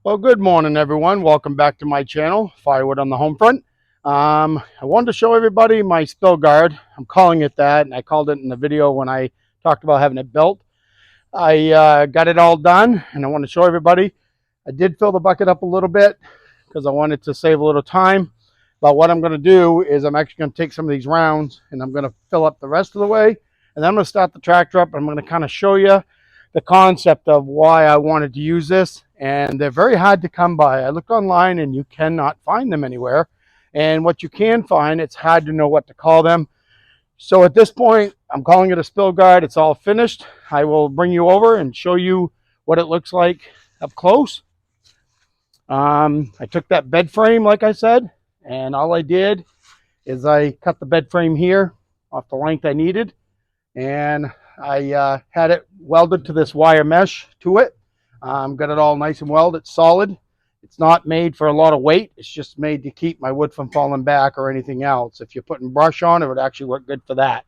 Well, good morning, everyone. Welcome back to my channel, Firewood on the Home Front. I wanted to show everybody my spill guard. I'm calling it that, and I called it in the video when I talked about having it built. I got it all done, and I want to show everybody. I did fill the bucket up a little bit because I wanted to save a little time. But what I'm going to do is I'm actually going to take some of these rounds, and I'm going to fill up the rest of the way. And then I'm going to start the tractor up, and I'm going to kind of show you the concept of why I wanted to use this. And they're very hard to come by. I looked online and you cannot find them anywhere. And what you can find, it's hard to know what to call them. So at this point, I'm calling it a spill guard. It's all finished. I will bring you over and show you what it looks like up close. I took that bed frame, like I said, and all I did is I cut the bed frame here off the length I needed, and I had it welded to this wire mesh to it. Got it all nice and welded. It's solid. It's not made for a lot of weight. It's just made to keep my wood from falling back or anything else. If you're putting brush on, it would actually work good for that.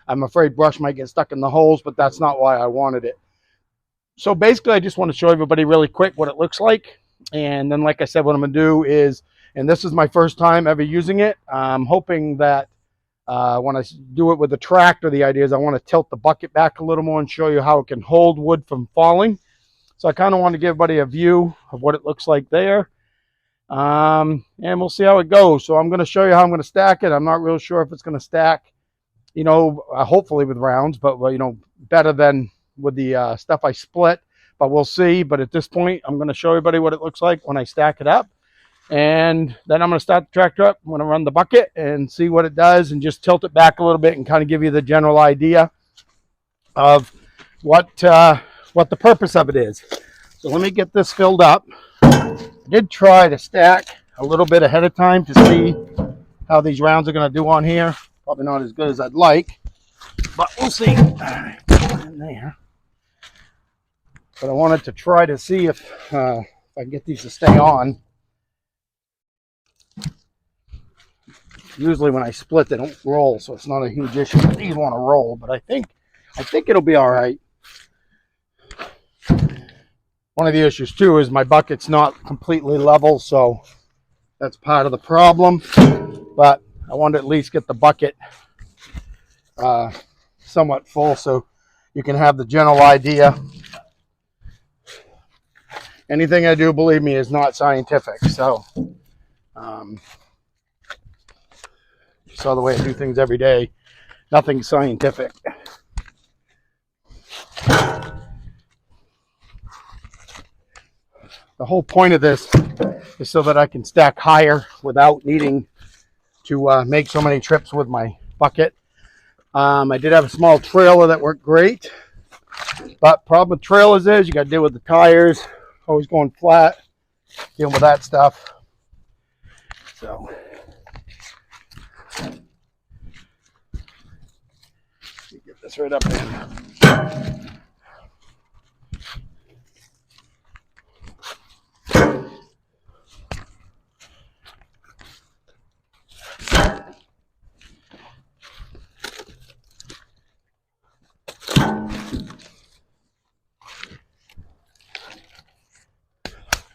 I'm afraid brush might get stuck in the holes, but that's not why I wanted it. So basically, I just want to show everybody really quick what it looks like. And then, like I said, what I'm going to do is, and this is my first time ever using it, I'm hoping that when I do it with the tractor, the idea is I want to tilt the bucket back a little more and show you how it can hold wood from falling. So I kind of want to give everybody a view of what it looks like there. And we'll see how it goes. So I'm going to show you how I'm going to stack it. I'm not real sure if it's going to stack, hopefully with rounds, but, better than with the stuff I split. But we'll see. But at this point, I'm going to show everybody what it looks like when I stack it up. And then I'm going to start the tractor up. I'm going to run the bucket and see what it does and just tilt it back a little bit and kind of give you the general idea of what the purpose of it is. So let me get this filled up. I did try to stack a little bit ahead of time to see how these rounds are going to do on here. Probably not as good as I'd like, but we'll see. All right, put it in there. But I wanted to try to see if I can get these to stay on. Usually when I split, they don't roll, so it's not a huge issue. These want to roll, but I think it'll be all right. One of the issues too is my bucket's not completely level, so that's part of the problem. But I want to at least get the bucket somewhat full so you can have the general idea. Anything I do, believe me, is not scientific. So you saw the way I do things every day. Nothing scientific. The whole point of this is so that I can stack higher without needing to make so many trips with my bucket. I did have a small trailer that worked great, but problem with trailers is you got to deal with the tires, always going flat, dealing with that stuff. So get this right up there.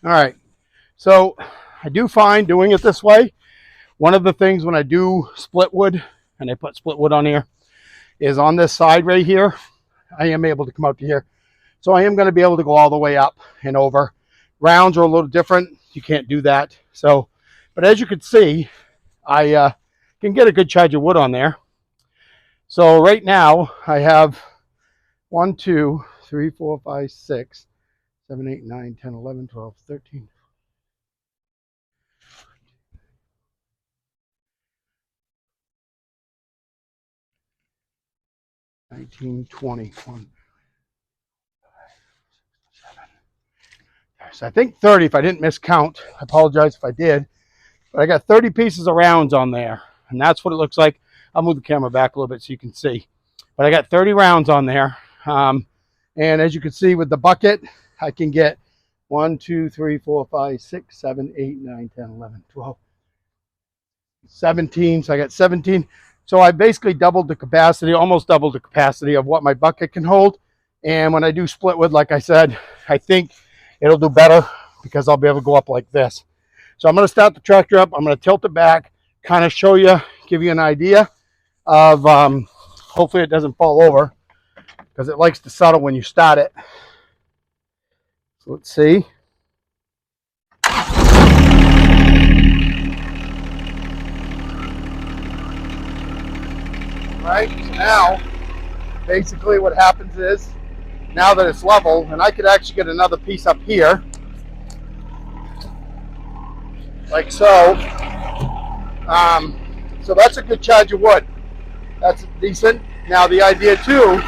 All right, so I do find doing it this way. One of the things when I do split wood, and I put split wood on here, is on this side right here, I am able to come out to here. So I am going to be able to go all the way up and over. Rounds are a little different. You can't do that. So, but as you can see, I can get a good charge of wood on there. So right now I have 1, 2, 3, 4, 5, 6, 7, 8, 9, 10, 11, 12, 13, 19, 20, 21. So I think 30, if I didn't miscount. I apologize if I did. But I got 30 pieces of rounds on there. And that's what it looks like. I'll move the camera back a little bit so you can see. But I got 30 rounds on there. And as you can see with the bucket, I can get 1, 2, 3, 4, 5, 6, 7, 8, 9, 10, 11, 12, 17. So I got 17. So I basically doubled the capacity, almost doubled the capacity of what my bucket can hold. And when I do split wood, like I said, I think it'll do better because I'll be able to go up like this. So I'm going to start the tractor up. I'm going to tilt it back, kind of show you, give you an idea of, hopefully it doesn't fall over because it likes to settle when you start it. So let's see. Right, so now basically what happens is, now that it's level, and I could actually get another piece up here, like so. So that's a good charge of wood. That's decent. Now the idea too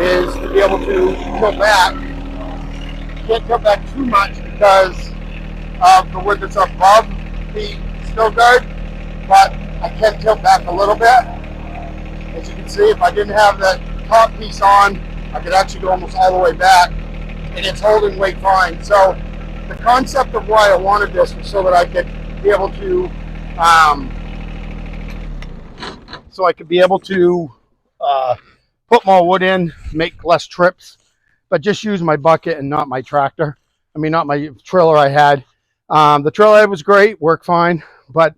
is to be able to tilt back. You can't tilt back too much because of the wood that's above the still guard, but I can tilt back a little bit. As you can see, if I didn't have that top piece on, I could actually go almost all the way back, and it's holding weight fine. So the concept of why I wanted this was so that I could be able to put more wood in, make less trips, but just use my bucket and not my tractor. I mean, not my trailer I had. The trailer I had was great, worked fine, but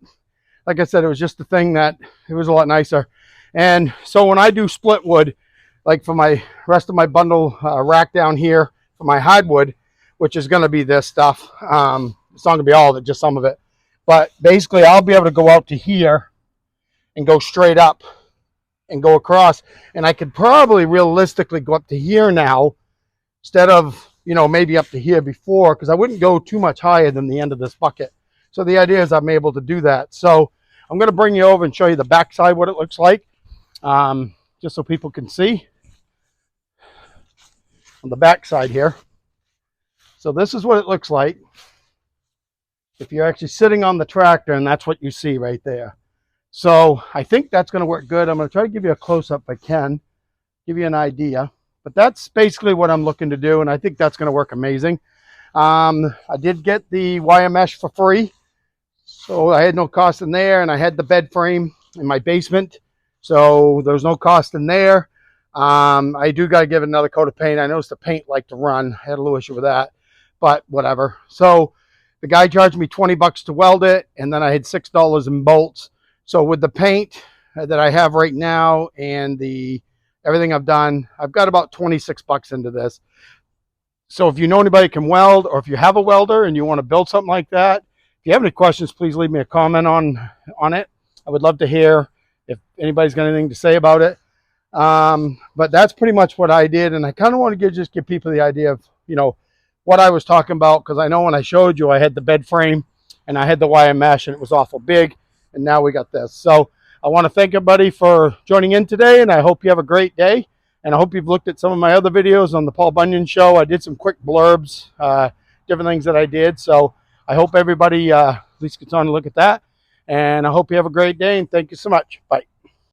like I said, it was just the thing that it was a lot nicer. And so when I do split wood, like for my rest of my bundle rack down here for my hardwood, which is going to be this stuff, it's not going to be all of it, just some of it. But basically, I'll be able to go out to here and go straight up and go across. And I could probably realistically go up to here now instead of, you know, maybe up to here before, because I wouldn't go too much higher than the end of this bucket. So the idea is I'm able to do that. So I'm going to bring you over and show you the backside, what it looks like, just so people can see on the backside here. So this is what it looks like if you're actually sitting on the tractor, and that's what you see right there. So I think that's going to work good. I'm going to try to give you a close-up if I can, give you an idea. But that's basically what I'm looking to do, and I think that's going to work amazing. I did get the wire mesh for free, so I had no cost in there, and I had the bed frame in my basement, so there's no cost in there. I do got to give it another coat of paint. I noticed the paint liked to run. I had a little issue with that, but whatever. So the guy charged me 20 bucks to weld it, and then I had $6 in bolts. So with the paint that I have right now and everything I've done, I've got about 26 bucks into this. So if you know anybody can weld, or if you have a welder and you want to build something like that, if you have any questions, please leave me a comment on it. I would love to hear if anybody's got anything to say about it. But that's pretty much what I did, and I kind of want to just give people the idea of, you know, what I was talking about, because I know when I showed you, I had the bed frame and I had the wire mesh, and it was awful big, and now we got this. So I want to thank everybody for joining in today, and I hope you have a great day. And I hope you've looked at some of my other videos on the Paul Bunyan Show. I did some quick blurbs, different things that I did. So I hope everybody at least gets on to look at that. And I hope you have a great day, and thank you so much. Bye.